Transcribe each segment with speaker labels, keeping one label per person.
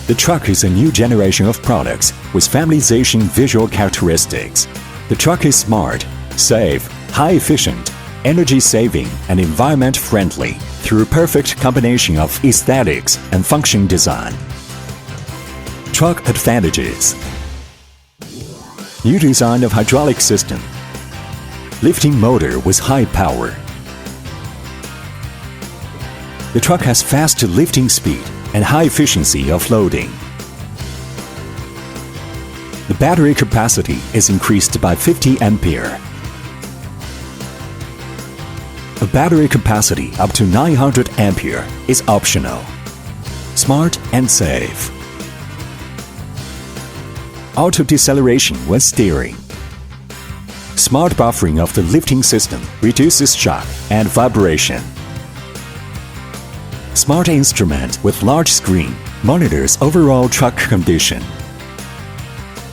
Speaker 1: The truck is a new generation of products with familiarization visual characteristics. The truck is smart, safe, high-efficient, energy-saving, and environment-friendly through a perfect combination of aesthetics and function design. Truck advantages: new design of hydraulic system, lifting motor with high power. The truck has fast lifting speed and high efficiency of loading. The battery capacity is increased by 50 ampere. A battery capacity up to 900 ampere is optional. Smart and safe. Auto deceleration when steering. Smart buffering of the lifting system reduces shock and vibration. Smart instrument with large screen monitors overall truck condition.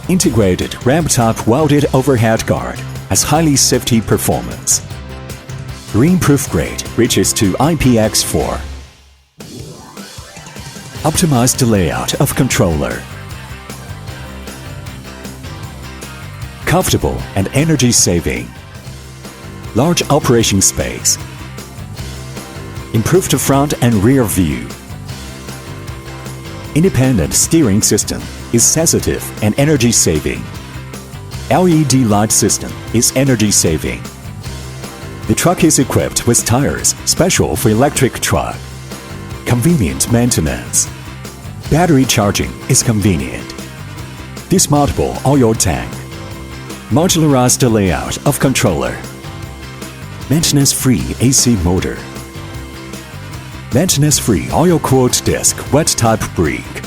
Speaker 1: Integrated ramp-top welded overhead guard has highly safety performance. Green-proof grade reaches to IPX4. Optimized layout of controller. Comfortable and energy-saving. Large operation space. Improved front and rear view. Independent steering system is sensitive and energy-saving. LED light system is energy-saving. The truck is equipped with tires special for electric truck. Convenient maintenance. Battery charging is convenient. Dismountable oil tank. Modularized layout of controller. Maintenance-free AC motor. Maintenance-free oil-cooled disc wet-type brake.